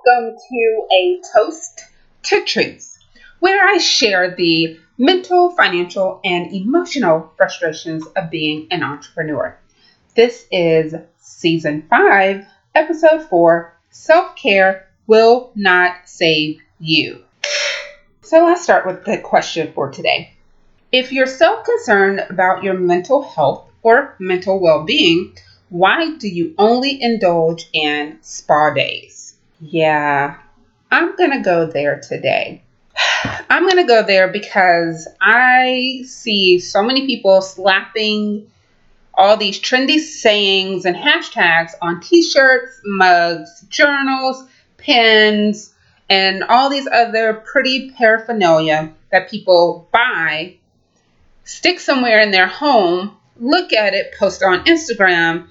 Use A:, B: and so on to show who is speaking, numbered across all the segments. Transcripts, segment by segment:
A: welcome to a toast to truth, where I share the mental, financial, and emotional frustrations of being an entrepreneur. This is season 5, episode 4, Self-Care Will Not Save You. So let's start with the question for today. If you're so concerned about your mental health or mental well-being, why do you only indulge in spa days? Yeah, I'm going to go there today. I'm going to go there because I see so many people slapping all these trendy sayings and hashtags on t-shirts, mugs, journals, pens, and all these other pretty paraphernalia that people buy, stick somewhere in their home, look at it, post on Instagram,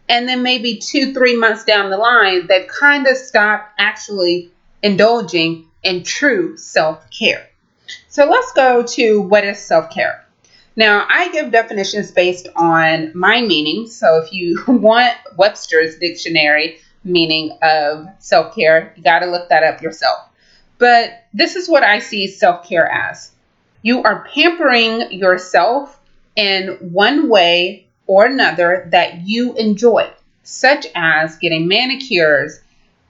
A: and then maybe 2-3 months down the line, they've kind of stopped actually indulging in true self-care. So let's go to what is self-care. Now, I give definitions based on my meaning. So if you want Webster's dictionary meaning of self-care, you got to look that up yourself. But this is what I see self-care as. You are pampering yourself in one way or another that you enjoy, such as getting manicures,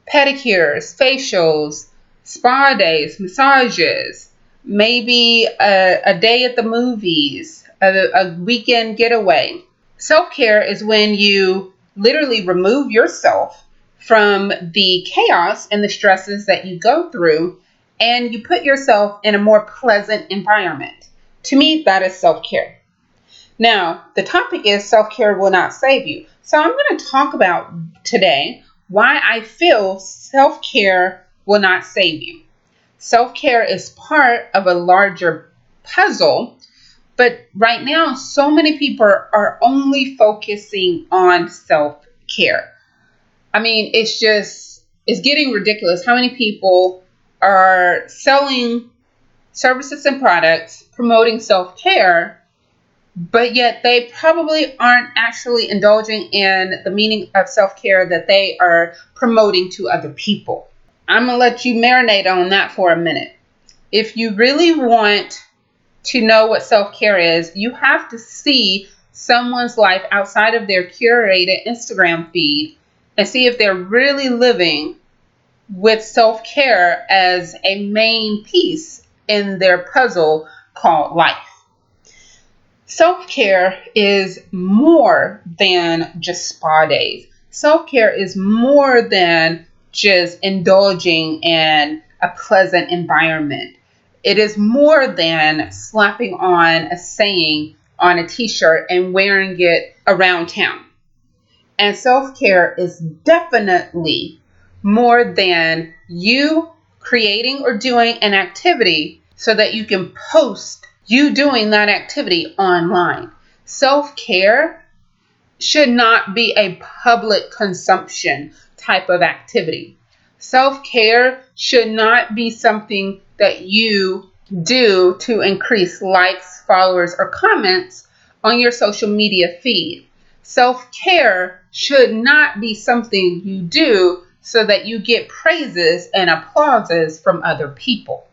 A: pedicures, facials, spa days, massages, maybe a day at the movies, a weekend getaway. Self-care is when you literally remove yourself from the chaos and the stresses that you go through, and you put yourself in a more pleasant environment. To me, that is self-care. Now, the topic is self-care will not save you. So I'm going to talk about today why I feel self-care will not save you. Self-care is part of a larger puzzle, but right now, so many people are only focusing on self-care. I mean, it's getting ridiculous how many people are selling services and products, promoting self-care, but yet they probably aren't actually indulging in the meaning of self-care that they are promoting to other people. I'm going to let you marinate on that for a minute. If you really want to know what self-care is, you have to see someone's life outside of their curated Instagram feed and see if they're really living with self-care as a main piece in their puzzle called life. Self-care is more than just spa days. Self-care is more than just indulging in a pleasant environment. It is more than slapping on a saying on a t-shirt and wearing it around town. And self-care is definitely more than you creating or doing an activity so that you can post you doing that activity online. Self-care should not be a public consumption type of activity. Self-care should not be something that you do to increase likes, followers, or comments on your social media feed. Self-care should not be something you do so that you get praises and applauses from other people.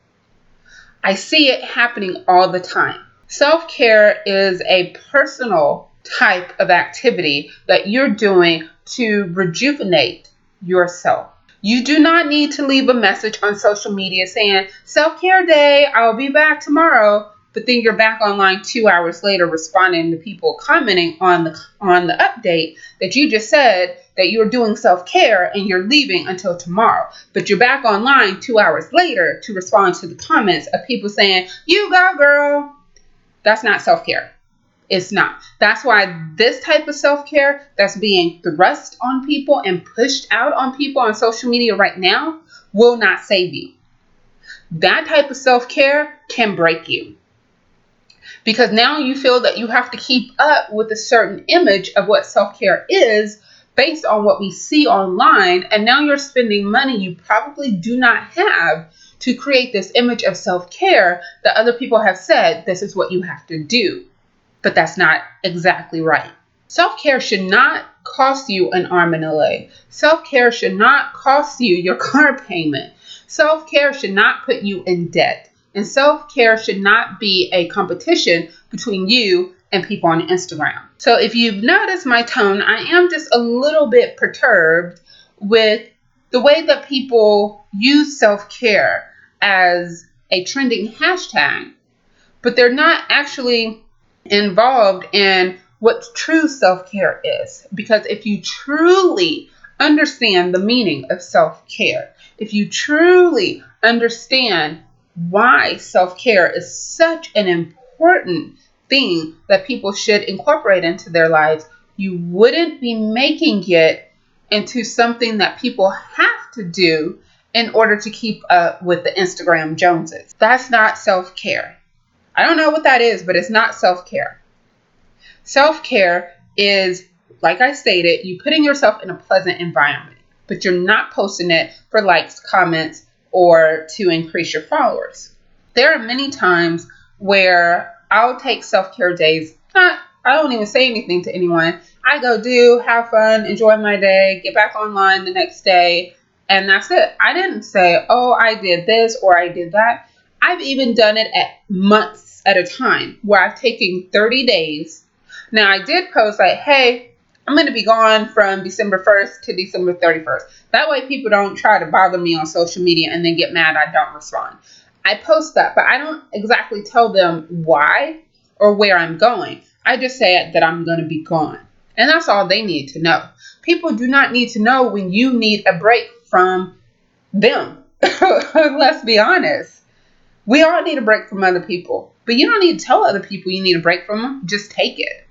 A: I see it happening all the time. Self-care is a personal type of activity that you're doing to rejuvenate yourself. You do not need to leave a message on social media saying, self-care day, I'll be back tomorrow. But then you're back online 2 hours later responding to people commenting on the update that you just said that you're doing self-care and you're leaving until tomorrow. But you're back online 2 hours later to respond to the comments of people saying, you go girl. That's not self-care. It's not. That's why this type of self-care that's being thrust on people and pushed out on people on social media right now will not save you. That type of self-care can break you. Because now you feel that you have to keep up with a certain image of what self-care is based on what we see online. And now you're spending money you probably do not have to create this image of self-care that other people have said this is what you have to do. But that's not exactly right. Self-care should not cost you an arm and a leg. Self-care should not cost you your car payment. Self-care should not put you in debt. And self-care should not be a competition between you and people on Instagram. So if you've noticed my tone, I am just a little bit perturbed with the way that people use self-care as a trending hashtag, but they're not actually involved in what true self-care is. Because if you truly understand the meaning of self-care, if you truly understand why self-care is such an important thing that people should incorporate into their lives, you wouldn't be making it into something that people have to do in order to keep up with the Instagram Joneses. That's not self-care. I don't know what that is, but it's not self-care. Self-care is, like I stated, you putting yourself in a pleasant environment, but you're not posting it for likes, comments, or to increase your followers. There are many times where I'll take self-care days. I don't even say anything to anyone. I go have fun, enjoy my day, get back online the next day, and that's it. I didn't say, oh, I did this or I did that. I've even done it at months at a time where I've taken 30 days. Now, I did post like, hey, I'm going to be gone from December 1st to December 31st. That way people don't try to bother me on social media and then get mad I don't respond. I post that, but I don't exactly tell them why or where I'm going. I just say that I'm going to be gone. And that's all they need to know. People do not need to know when you need a break from them. Let's be honest. We all need a break from other people. But you don't need to tell other people you need a break from them. Just take it.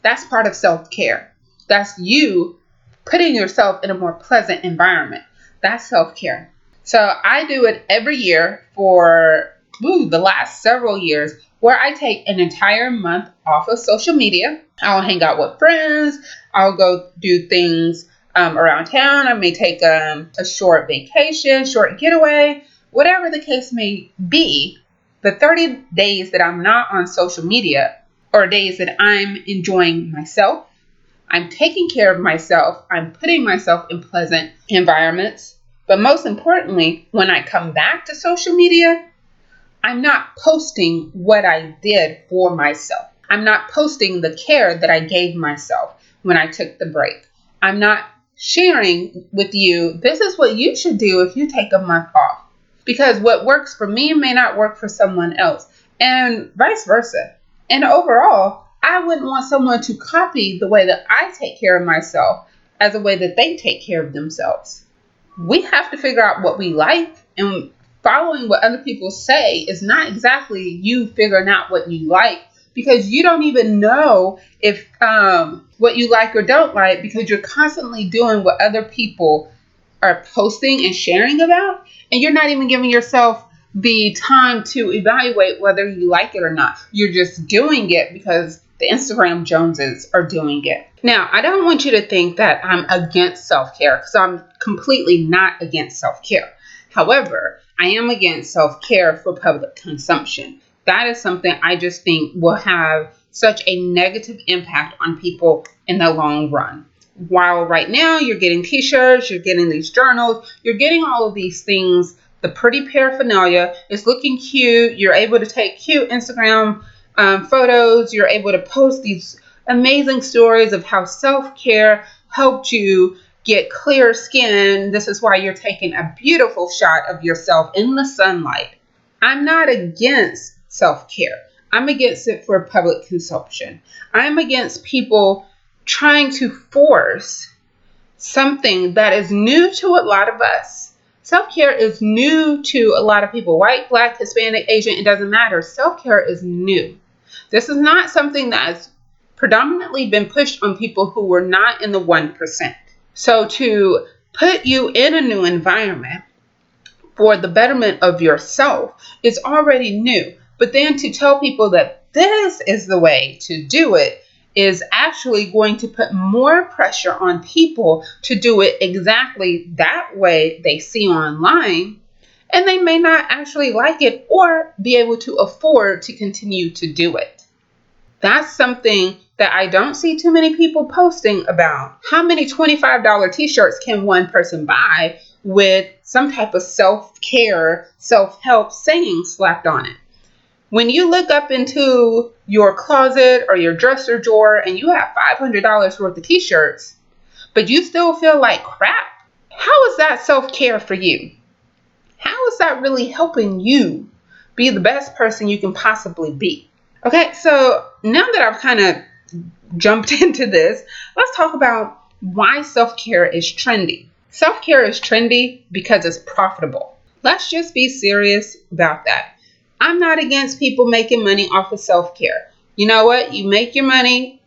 A: That's part of self-care. That's you putting yourself in a more pleasant environment. That's self-care. So I do it every year for the last several years, where I take an entire month off of social media. I'll hang out with friends. I'll go do things around town. I may take a short vacation, short getaway, whatever the case may be. The 30 days that I'm not on social media are days that I'm enjoying myself. I'm taking care of myself. I'm putting myself in pleasant environments. But most importantly, when I come back to social media, I'm not posting what I did for myself. I'm not posting the care that I gave myself when I took the break. I'm not sharing with you, this is what you should do if you take a month off. Because what works for me may not work for someone else, and vice versa. And overall, I wouldn't want someone to copy the way that I take care of myself as a way that they take care of themselves. We have to figure out what we like, and following what other people say is not exactly you figuring out what you like, because you don't even know if what you like or don't like, because you're constantly doing what other people are posting and sharing about, and you're not even giving yourself the time to evaluate whether you like it or not. You're just doing it because the Instagram Joneses are doing it. Now, I don't want you to think that I'm against self-care, because I'm completely not against self-care. However, I am against self-care for public consumption. That is something I just think will have such a negative impact on people in the long run. While right now you're getting t-shirts, you're getting these journals, you're getting all of these things, the pretty paraphernalia is looking cute. You're able to take cute Instagram photos. You're able to post these amazing stories of how self-care helped you get clear skin. This is why you're taking a beautiful shot of yourself in the sunlight. I'm not against self-care. I'm against it for public consumption. I'm against people trying to force something that is new to a lot of us. Self-care is new to a lot of people. White, black, Hispanic, Asian, it doesn't matter. Self-care is new. This is not something that's predominantly been pushed on people who were not in the 1%. So to put you in a new environment for the betterment of yourself is already new. But then to tell people that this is the way to do it is actually going to put more pressure on people to do it exactly that way they see online, and they may not actually like it or be able to afford to continue to do it. That's something that I don't see too many people posting about. How many $25 t-shirts can one person buy with some type of self-care, self-help saying slapped on it? When you look up into your closet or your dresser drawer and you have $500 worth of t-shirts, but you still feel like crap, how is that self-care for you? How is that really helping you be the best person you can possibly be? Okay, so now that I've kind of jumped into this, let's talk about why self-care is trendy. Self-care is trendy because it's profitable. Let's just be serious about that. I'm not against people making money off of self-care. You know what? You make your money.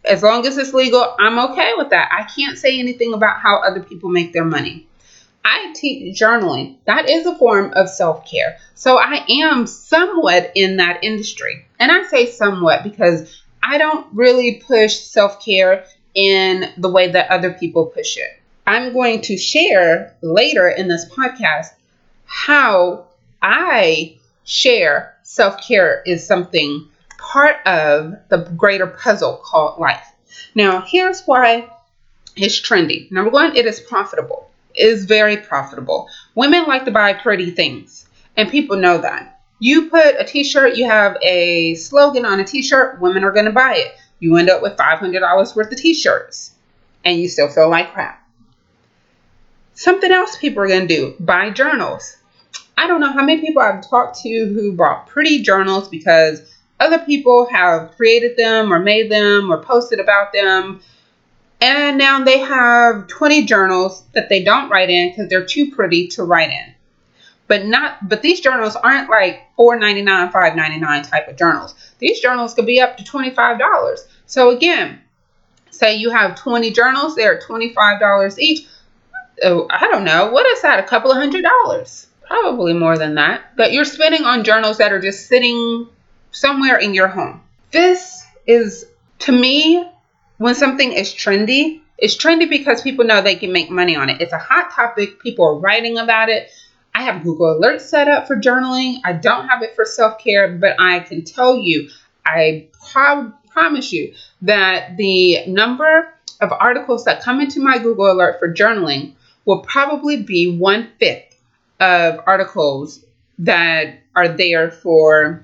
A: As long as it's legal, I'm okay with that. I can't say anything about how other people make their money. I teach journaling. That is a form of self-care. So I am somewhat in that industry. And I say somewhat because I don't really push self-care in the way that other people push it. I'm going to share later in this podcast how I share self-care is something part of the greater puzzle called life. Now, here's why it's trendy. Number one, it is profitable. It is very profitable. Women like to buy pretty things, and people know that. You put a t-shirt, you have a slogan on a t-shirt, women are going to buy it. You end up with $500 worth of t-shirts, and you still feel like crap. Something else people are going to do, buy journals. I don't know how many people I've talked to who bought pretty journals because other people have created them or made them or posted about them. And now they have 20 journals that they don't write in because they're too pretty to write in. But these journals aren't like $4.99, $5.99 type of journals. These journals could be up to $25. So again, say you have 20 journals, they're $25 each. Oh, I don't know. What is that? A couple of $100? Probably more than that. That you're spending on journals that are just sitting somewhere in your home. This is, to me, when something is trendy, it's trendy because people know they can make money on it. It's a hot topic. People are writing about it. I have Google Alerts set up for journaling. I don't have it for self-care, but I can tell you, I promise you that the number of articles that come into my Google Alert for journaling will probably be 1/5 of articles that are there for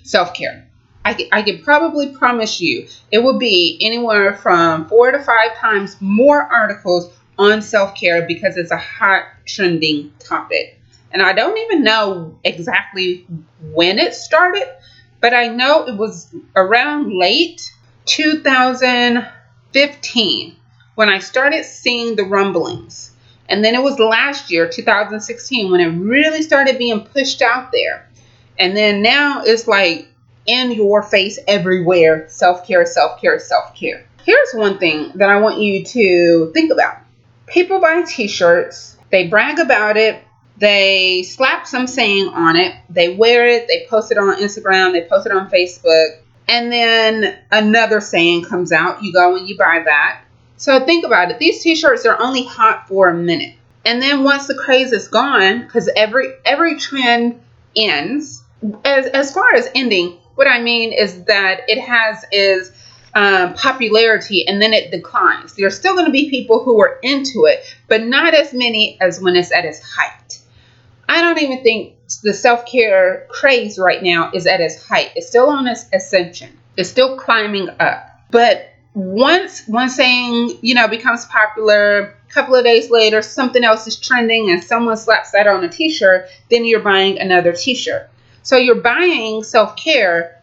A: self-care. I can probably promise you it will be anywhere from 4 to 5 times more articles on self-care because it's a hot trending topic. And I don't even know exactly when it started, but I know it was around late 2015 when I started seeing the rumblings. And then it was last year, 2016, when it really started being pushed out there. And then now it's like in your face everywhere. Self-care, self-care, self-care. Here's one thing that I want you to think about. People buy t-shirts. They brag about it. They slap some saying on it. They wear it. They post it on Instagram. They post it on Facebook. And then another saying comes out. You go and you buy that. So think about it. These t-shirts are only hot for a minute. And then once the craze is gone, because every trend ends, as far as ending, what I mean is that it has its popularity and then it declines. There's still going to be people who are into it, but not as many as when it's at its height. I don't even think the self-care craze right now is at its height. It's still on its ascension. It's still climbing up. But once one saying, becomes popular, a couple of days later, something else is trending and someone slaps that on a t-shirt, then you're buying another t-shirt. So you're buying self-care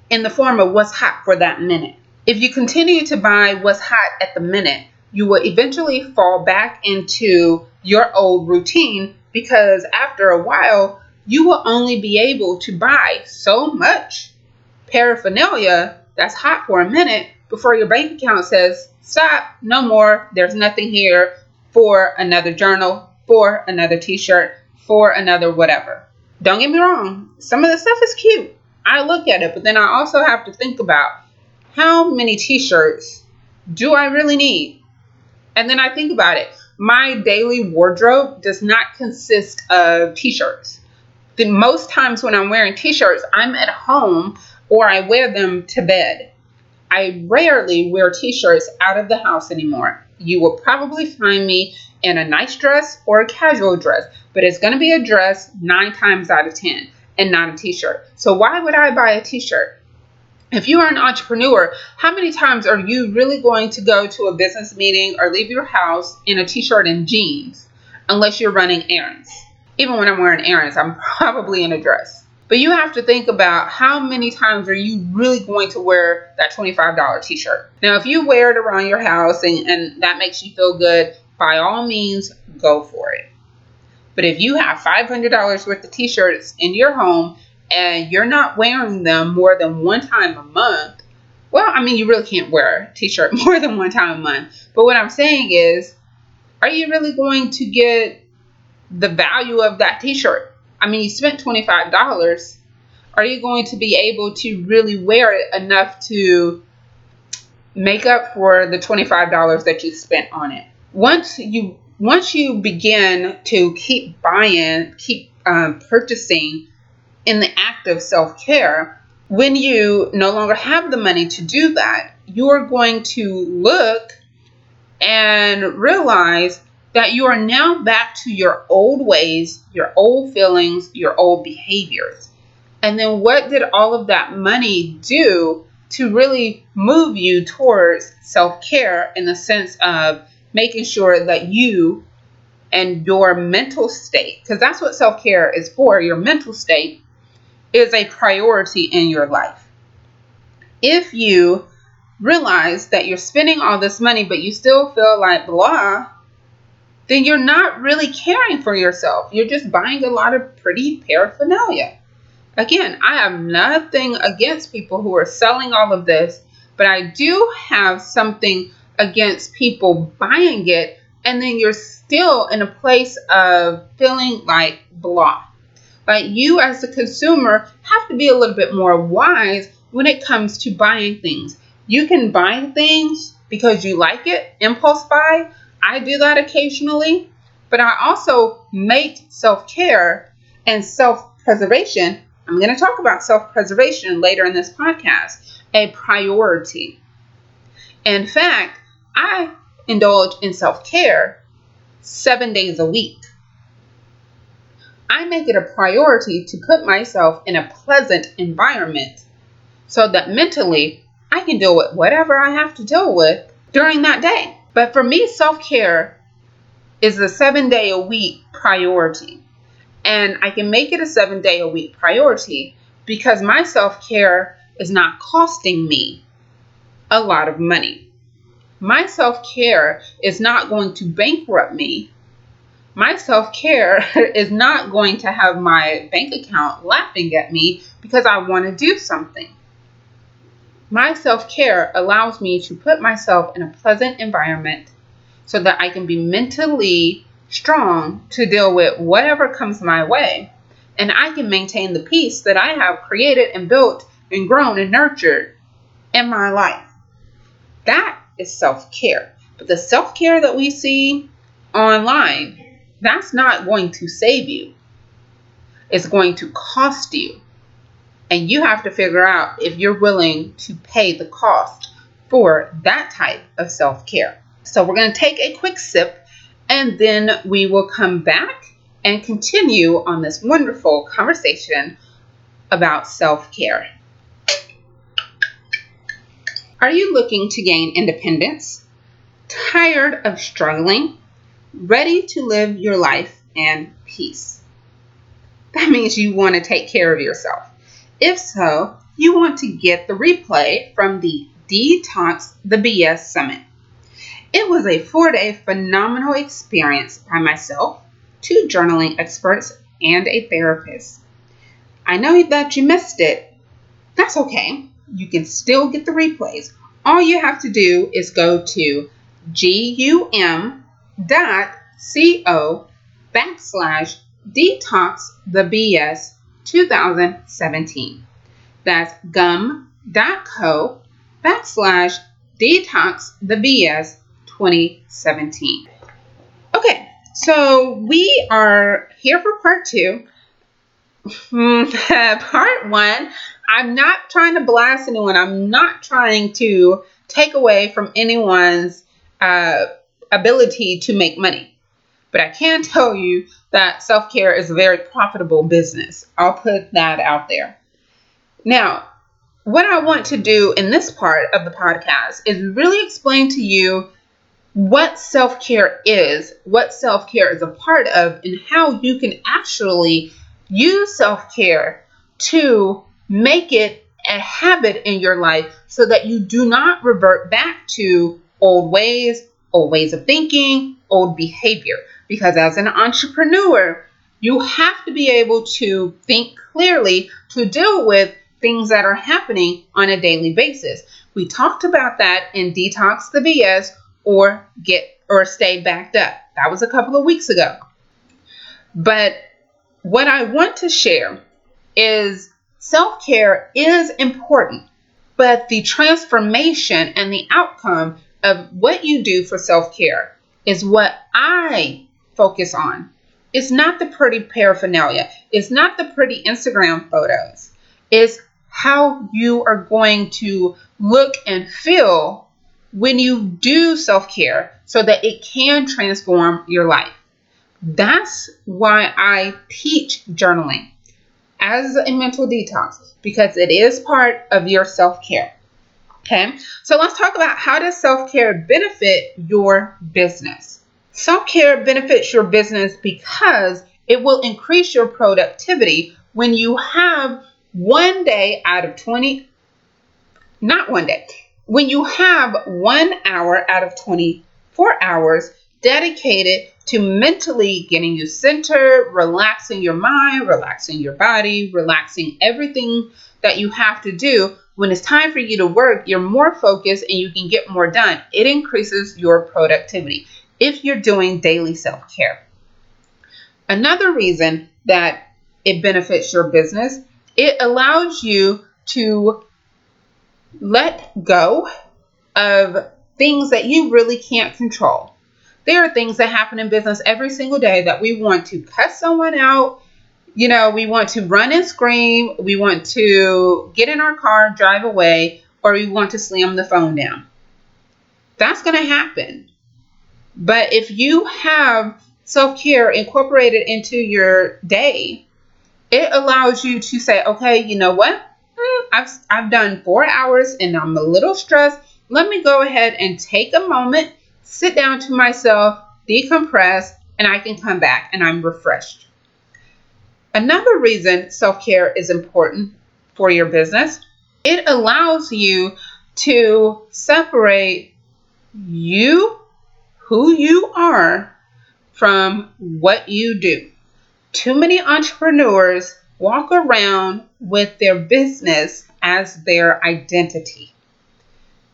A: in the form of what's hot for that minute. If you continue to buy what's hot at the minute, you will eventually fall back into your old routine because after a while, you will only be able to buy so much paraphernalia that's hot for a minute before your bank account says, stop, no more, there's nothing here for another journal, for another t-shirt, for another whatever. Don't get me wrong, some of the stuff is cute. I look at it, but then I also have to think about how many t-shirts do I really need? And then I think about it. My daily wardrobe does not consist of t-shirts. Most times when I'm wearing t-shirts, I'm at home. or I wear them to bed. I rarely wear t-shirts out of the house anymore. You will probably find me in a nice dress or a casual dress, but it's going to be a dress 9 times out of 10 and not a t-shirt. So why would I buy a t-shirt? If you are an entrepreneur, how many times are you really going to go to a business meeting or leave your house in a t-shirt and jeans unless you're running errands? Even when I'm wearing errands, I'm probably in a dress. But you have to think about how many times are you really going to wear that $25 t-shirt. Now, if you wear it around your house and that makes you feel good, by all means, go for it. But if you have $500 worth of t-shirts in your home and you're not wearing them more than 1 time a month, well, I mean, you really can't wear a t-shirt more than 1 time a month. But what I'm saying is, are you really going to get the value of that t-shirt? I mean, you spent $25. Are you going to be able to really wear it enough to make up for the $25 that you spent on it? Once you begin to keep buying, purchasing in the act of self-care, when you no longer have the money to do that, you're going to look and realize that you are now back to your old ways, your old feelings, your old behaviors. And then what did all of that money do to really move you towards self-care in the sense of making sure that you and your mental state, because that's what self-care is for, your mental state, is a priority in your life. If you realize that you're spending all this money, but you still feel like blah, then you're not really caring for yourself. You're just buying a lot of pretty paraphernalia. Again, I have nothing against people who are selling all of this, but I do have something against people buying it and then you're still in a place of feeling like blah. Like you as a consumer have to be a little bit more wise when it comes to buying things. You can buy things because you like it, impulse buy. I do that occasionally, but I also make self-care and self-preservation. I'm going to talk about self-preservation later in this podcast, a priority. In fact, I indulge in self-care 7 days a week. I make it a priority to put myself in a pleasant environment so that mentally I can deal with whatever I have to deal with during that day. But for me, self-care is a 7-day-a-week priority. And I can make it a 7-day-a-week priority because my self-care is not costing me a lot of money. My self-care is not going to bankrupt me. My self-care is not going to have my bank account laughing at me because I want to do something. My self-care allows me to put myself in a pleasant environment so that I can be mentally strong to deal with whatever comes my way. And I can maintain the peace that I have created and built and grown and nurtured in my life. That is self-care. But the self-care that we see online, that's not going to save you. It's going to cost you. And you have to figure out if you're willing to pay the cost for that type of self-care. So we're going to take a quick sip and then we will come back and continue on this wonderful conversation about self-care. Are you looking to gain independence? Tired of struggling? Ready to live your life in peace? That means you want to take care of yourself. If so, you want to get the replay from the Detox the B.S. Summit. It was a 4-day phenomenal experience by myself, 2 journaling experts, and a therapist. I know that you missed it. That's okay. You can still get the replays. All you have to do is go to gum.co/detox-the-BS 2017. That's gum.co/detox-the-BS 2017. Okay, so we are here for part 2. Part 1, I'm not trying to blast anyone. I'm not trying to take away from anyone's ability to make money. But I can tell you that self-care is a very profitable business. I'll put that out there. Now, what I want to do in this part of the podcast is really explain to you what self-care is, what self-care is a part of, and how you can actually use self-care to make it a habit in your life so that you do not revert back to old ways of thinking, old behavior. Because as an entrepreneur, you have to be able to think clearly to deal with things that are happening on a daily basis. We talked about that in Detox the B.S. or Stay Backed Up. That was a couple of weeks ago. But what I want to share is self-care is important, but the transformation and the outcome of what you do for self-care is what I focus on. It's not the pretty paraphernalia. It's not the pretty Instagram photos. It's how you are going to look and feel when you do self-care so that it can transform your life. That's why I teach journaling as a mental detox, because it is part of your self-care. Okay, so let's talk about how does self-care benefit your business. Self-care benefits your business because it will increase your productivity when you have one day out of 20, not one day, when you have 1 hour out of 24 hours dedicated to mentally getting you centered, relaxing your mind, relaxing your body, relaxing everything that you have to do. When it's time for you to work, you're more focused and you can get more done. It increases your productivity if you're doing daily self-care. Another reason that it benefits your business, it allows you to let go of things that you really can't control. There are things that happen in business every single day that we want to cut someone out. We want to run and scream. We want to get in our car, drive away, or we want to slam the phone down. That's going to happen. But if you have self-care incorporated into your day, it allows you to say, okay, you know what? I've done 4 hours and I'm a little stressed. Let me go ahead and take a moment, sit down to myself, decompress, and I can come back and I'm refreshed. Another reason self-care is important for your business, it allows you to separate you, who you are, from what you do. Too many entrepreneurs walk around with their business as their identity.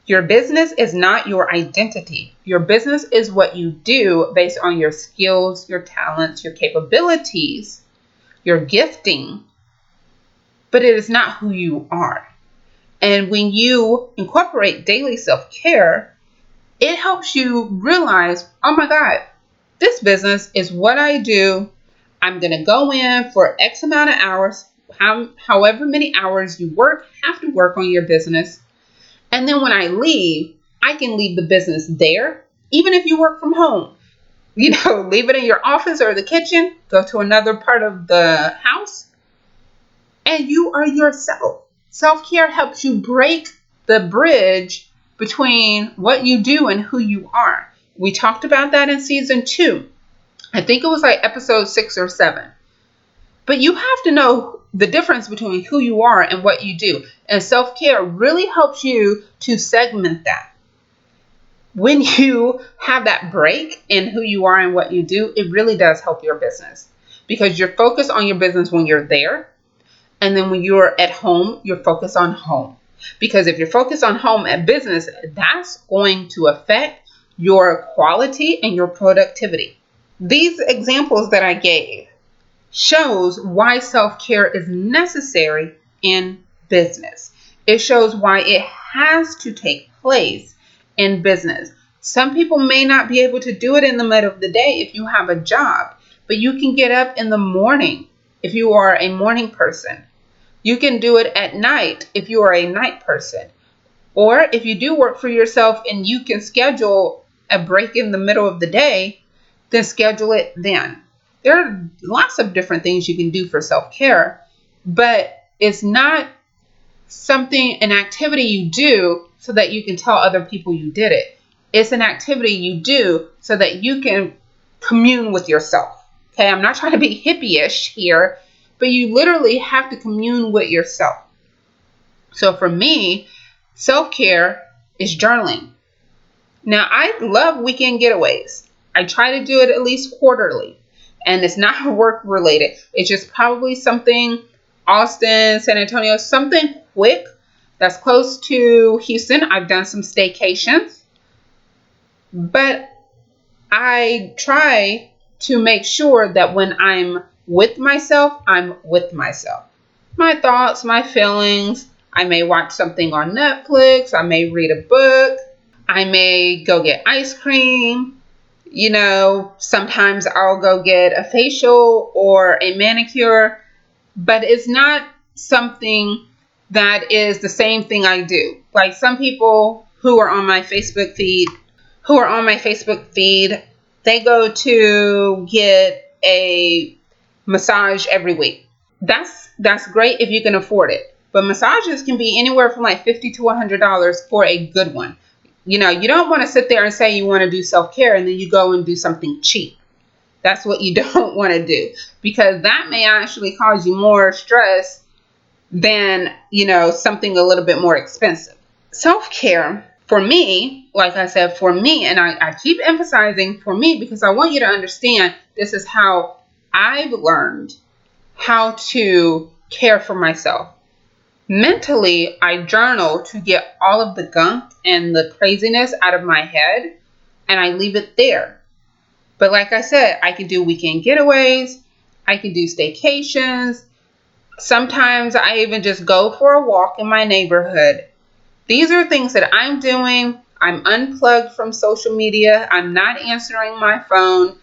A: Your business is not your identity. Your business is what you do based on your skills, your talents, your capabilities, your gifting, but it is not who you are. And when you incorporate daily self-care, it helps you realize, oh my God, this business is what I do. I'm going to go in for X amount of hours, however many hours you have to work on your business. And then when I leave, I can leave the business there, even if you work from home. Leave it in your office or the kitchen, go to another part of the house, and you are yourself. Self-care helps you break the bridge between what you do and who you are. We talked about that in season 2. I think it was like episode 6 or 7. But you have to know the difference between who you are and what you do. And self-care really helps you to segment that. When you have that break in who you are and what you do, it really does help your business. Because you're focused on your business when you're there. And then when you're at home, you're focused on home. Because if you're focused on home and business, that's going to affect your quality and your productivity. These examples that I gave shows why self-care is necessary in business. It shows why it has to take place in business. Some people may not be able to do it in the middle of the day if you have a job, but you can get up in the morning if you are a morning person. You can do it at night if you are a night person. Or if you do work for yourself and you can schedule a break in the middle of the day, then schedule it then. There are lots of different things you can do for self-care, but it's not an activity you do so that you can tell other people you did it. It's an activity you do so that you can commune with yourself. Okay, I'm not trying to be hippie-ish here, but you literally have to commune with yourself. So for me, self-care is journaling. Now, I love weekend getaways. I try to do it at least quarterly. And it's not work related. It's just probably something Austin, San Antonio, something quick that's close to Houston. I've done some staycations. But I try to make sure that when I'm with myself, I'm with myself. My thoughts, my feelings. I may watch something on Netflix. I may read a book. I may go get ice cream. Sometimes I'll go get a facial or a manicure, but it's not something that is the same thing I do. Like some people who are on my Facebook feed, they go to get a massage every week. That's great if you can afford it. But massages can be anywhere from like $50 to $100 for a good one. You don't want to sit there and say you want to do self-care and then you go and do something cheap. That's what you don't want to do, because that may actually cause you more stress than, something a little bit more expensive. Self-care, for me, like I said, for me, and I keep emphasizing for me because I want you to understand this is how I've learned how to care for myself. Mentally, I journal to get all of the gunk and the craziness out of my head, and I leave it there. But like I said, I can do weekend getaways. I can do staycations. Sometimes I even just go for a walk in my neighborhood. These are things that I'm doing. I'm unplugged from social media. I'm not answering my phone.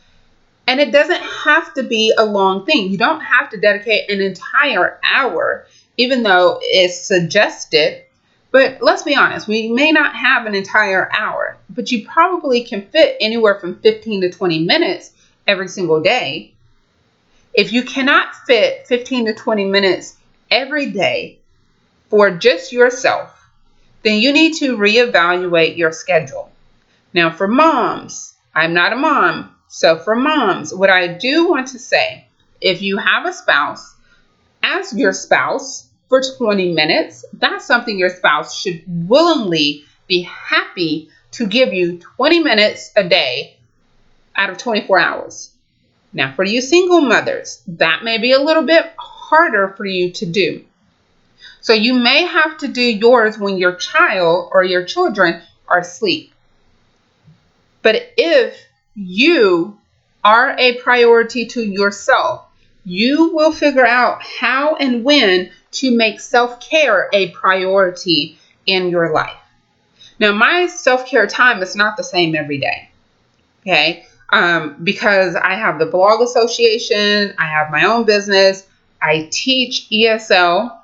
A: And it doesn't have to be a long thing. You don't have to dedicate an entire hour, even though it's suggested. But let's be honest, we may not have an entire hour, but you probably can fit anywhere from 15 to 20 minutes every single day. If you cannot fit 15 to 20 minutes every day for just yourself, then you need to reevaluate your schedule. Now, for moms, I'm not a mom. So for moms, what I do want to say, if you have a spouse, ask your spouse for 20 minutes. That's something your spouse should willingly be happy to give you 20 minutes a day out of 24 hours. Now, for you single mothers, that may be a little bit harder for you to do. So you may have to do yours when your child or your children are asleep. But if you are a priority to yourself, you will figure out how and when to make self-care a priority in your life. Now, my self-care time is not the same every day, okay? Because I have the blog association, I have my own business, I teach ESL,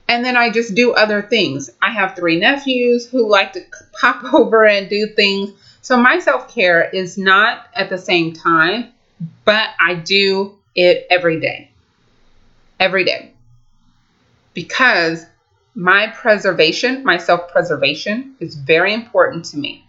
A: and then I just do other things. I have 3 nephews who like to pop over and do things. So my self-care is not at the same time, but I do it every day. Every day. Because my self-preservation is very important to me.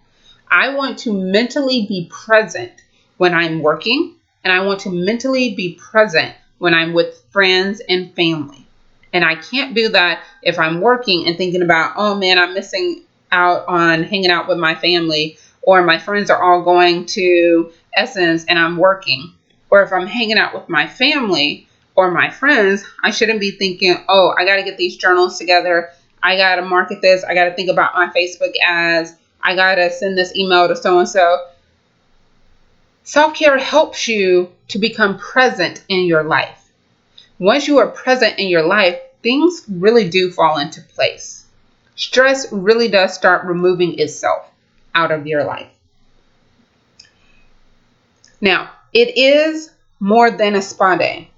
A: I want to mentally be present when I'm working, and I want to mentally be present when I'm with friends and family. And I can't do that if I'm working and thinking about, oh man, I'm missing out on hanging out with my family, or my friends are all going to Essence and I'm working. Or if I'm hanging out with my family or my friends, I shouldn't be thinking, oh, I got to get these journals together. I got to market this. I got to think about my Facebook ads. I got to send this email to so-and-so. Self-care helps you to become present in your life. Once you are present in your life, things really do fall into place. Stress really does start removing itself out of your life. Now, it is more than a spa day.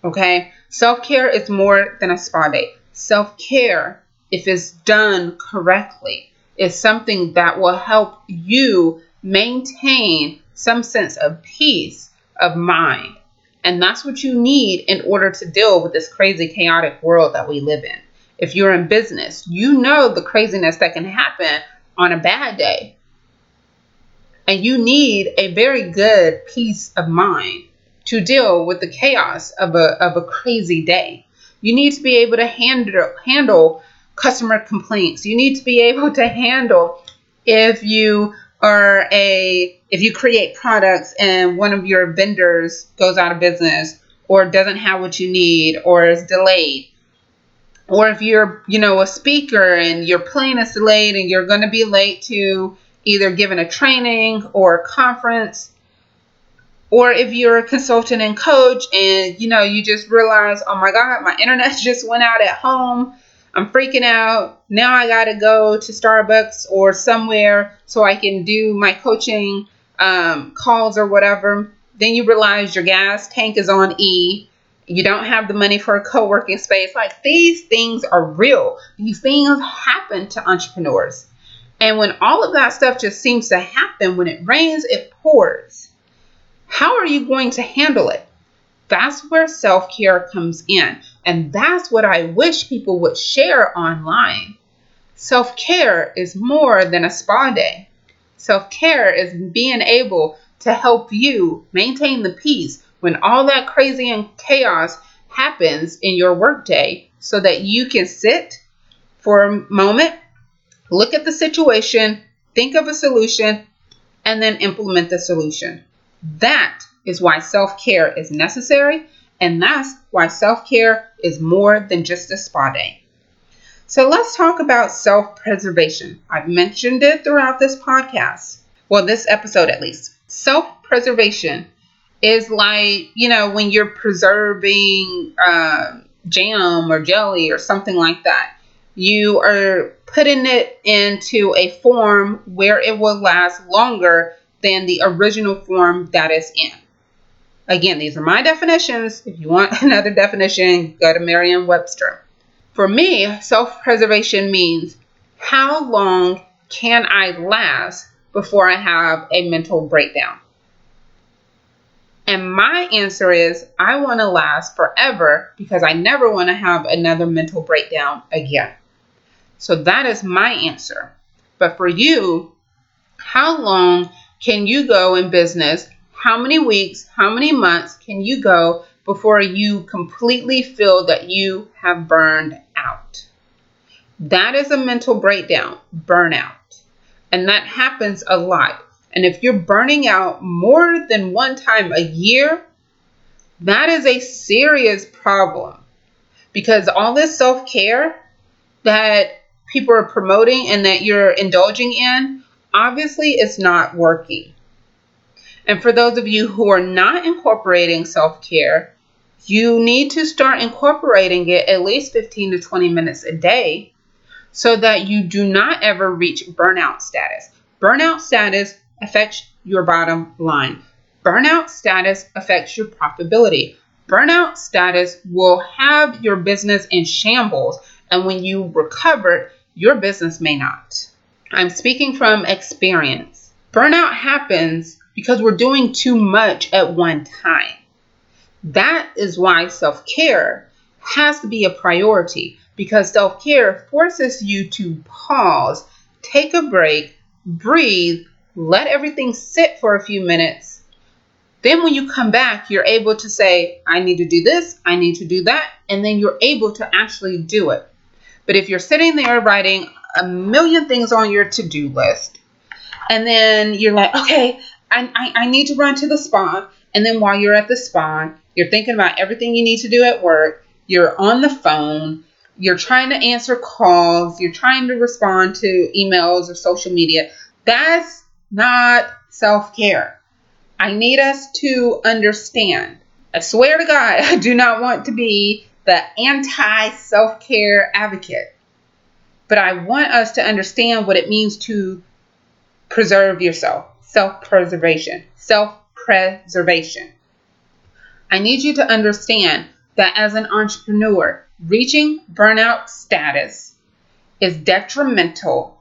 A: Okay? Self-care is more than a spa day. Self-care, if it's done correctly, is something that will help you maintain some sense of peace of mind. And that's what you need in order to deal with this crazy, chaotic world that we live in. If you're in business, you know the craziness that can happen on a bad day. And you need a very good peace of mind to deal with the chaos of a crazy day. You need to be able to handle customer complaints. You need to be able to handle if you create products and one of your vendors goes out of business or doesn't have what you need or is delayed. Or if you're, a speaker and your plane is delayed and you're going to be late to either giving a training or a conference. Or if you're a consultant and coach and, you just realize, oh my God, my internet just went out at home. I'm freaking out. Now I got to go to Starbucks or somewhere so I can do my coaching calls or whatever. Then you realize your gas tank is on E. You don't have the money for a co-working space. Like, these things are real. These things happen to entrepreneurs. And when all of that stuff just seems to happen, when it rains, it pours. How are you going to handle it? That's where self-care comes in. And that's what I wish people would share online. Self-care is more than a spa day. Self-care is being able to help you maintain the peace when all that crazy and chaos happens in your workday, so that you can sit for a moment, look at the situation, think of a solution, and then implement the solution. That is why self-care is necessary, and that's why self-care is more than just a spa day. So let's talk about self-preservation. I've mentioned it throughout this podcast. Well, this episode at least. Self-preservation is like, when you're preserving jam or jelly or something like that. You are putting it into a form where it will last longer than the original form that it's in. Again, these are my definitions. If you want another definition, go to Merriam-Webster. For me, self-preservation means, how long can I last before I have a mental breakdown? And my answer is, I want to last forever, because I never want to have another mental breakdown again. So that is my answer. But for you, how long can you go in business? How many weeks, how many months can you go before you completely feel that you have burned out? That is a mental breakdown, burnout. And that happens a lot. And if you're burning out more than one time a year, that is a serious problem. Because all this self-care that people are promoting and that you're indulging in, obviously it's not working. And for those of you who are not incorporating self-care, you need to start incorporating it at least 15 to 20 minutes a day, so that you do not ever reach burnout status. Burnout status affects your bottom line. Burnout status affects your profitability. Burnout status will have your business in shambles, and when you recover, your business may not. I'm speaking from experience. Burnout happens because we're doing too much at one time. That is why self-care has to be a priority, because self-care forces you to pause, take a break, breathe, let everything sit for a few minutes. Then when you come back, you're able to say, I need to do this, I need to do that, and then you're able to actually do it. But if you're sitting there writing a million things on your to-do list, and then you're like, okay, I need to run to the spa, and then while you're at the spa, you're thinking about everything you need to do at work, you're on the phone, you're trying to answer calls, you're trying to respond to emails or social media. That's not self-care. I need us to understand. I swear to God, I do not want to be the anti-self-care advocate. But I want us to understand what it means to preserve yourself. Self-preservation. Self-preservation. I need you to understand that as an entrepreneur, reaching burnout status is detrimental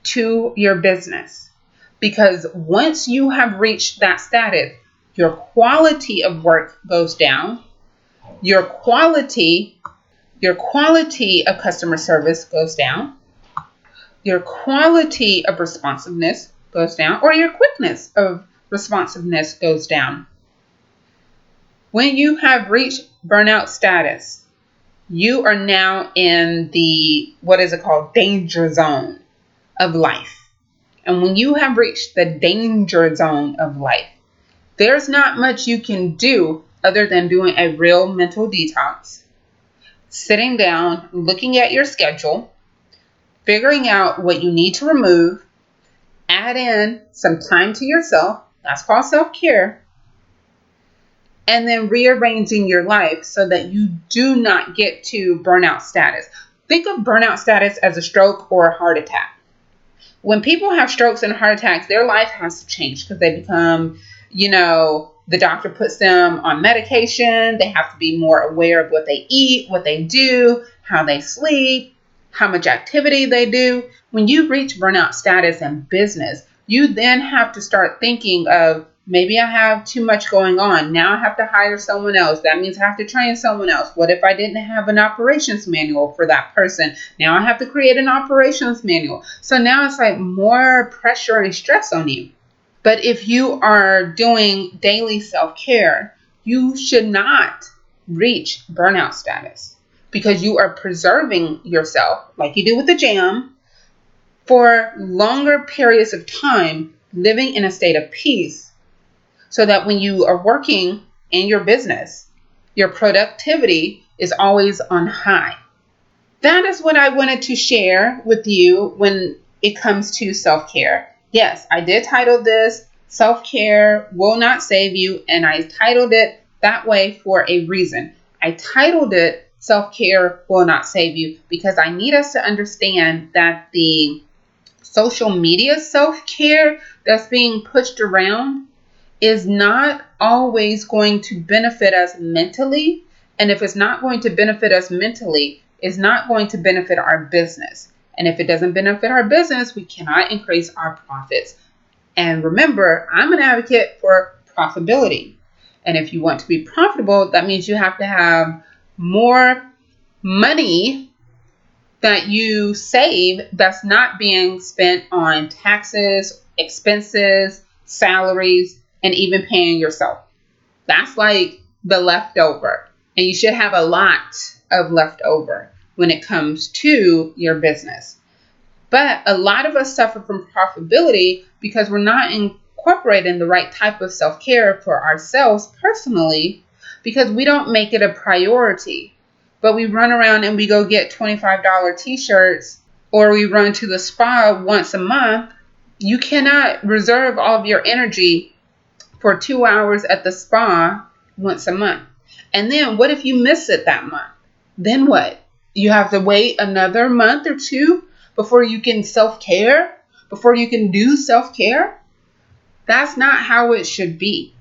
A: to your business. Because once you have reached that status, your quality of work goes down, your quality of customer service goes down, your quality of responsiveness goes down, or your quickness of responsiveness goes down. When you have reached burnout status, you are now in the, danger zone of life. And when you have reached the danger zone of life, there's not much you can do other than doing a real mental detox, sitting down, looking at your schedule, figuring out what you need to remove, add in some time to yourself, that's called self-care, and then rearranging your life so that you do not get to burnout status. Think of burnout status as a stroke or a heart attack. When people have strokes and heart attacks, their life has to change because they become, the doctor puts them on medication. They have to be more aware of what they eat, what they do, how they sleep, how much activity they do. When you reach burnout status in business, you then have to start thinking of, maybe I have too much going on. Now I have to hire someone else. That means I have to train someone else. What if I didn't have an operations manual for that person? Now I have to create an operations manual. So now it's like more pressure and stress on you. But if you are doing daily self-care, you should not reach burnout status because you are preserving yourself, like you do with the jam, for longer periods of time, living in a state of peace, so that when you are working in your business, your productivity is always on high. That is what I wanted to share with you when it comes to self-care. Yes, I did title this Self-Care Will Not Save You, and I titled it that way for a reason. I titled it Self-Care Will Not Save You because I need us to understand that the social media self-care that's being pushed around is not always going to benefit us mentally. And if it's not going to benefit us mentally, it's not going to benefit our business. And if it doesn't benefit our business, we cannot increase our profits. And remember, I'm an advocate for profitability. And if you want to be profitable, that means you have to have more money that you save that's not being spent on taxes, expenses, salaries, and even paying yourself. That's like the leftover. And you should have a lot of leftover when it comes to your business. But a lot of us suffer from profitability because we're not incorporating the right type of self-care for ourselves personally because we don't make it a priority. But we run around and we go get $25 t-shirts, or we run to the spa once a month. You cannot reserve all of your energy for 2 hours at the spa once a month. And then what if you miss it that month? Then what? You have to wait another month or two before you can self-care, before you can do self-care? That's not how it should be.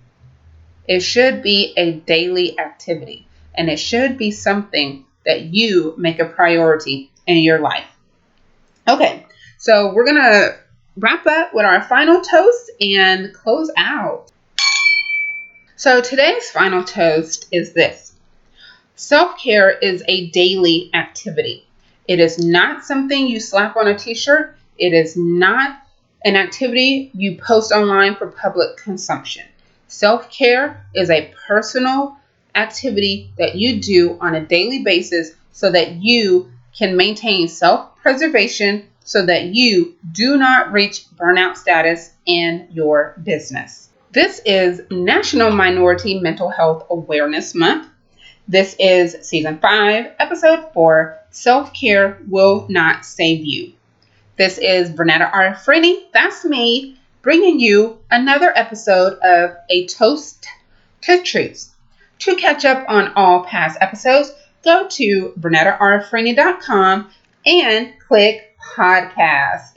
A: It should be a daily activity, and it should be something that you make a priority in your life. Okay, so we're going to wrap up with our final toast and close out. So today's final toast is this. Self-care is a daily activity. It is not something you slap on a t-shirt. It is not an activity you post online for public consumption. Self-care is a personal activity that you do on a daily basis so that you can maintain self-preservation so that you do not reach burnout status in your business. This is National Minority Mental Health Awareness Month. This is Season 5, Episode 4, Self-Care Will Not Save You. This is Bernetta R. Freeney, that's me, bringing you another episode of A Toast to Truth. To catch up on all past episodes, go to BernettaRFreeney.com and click podcast.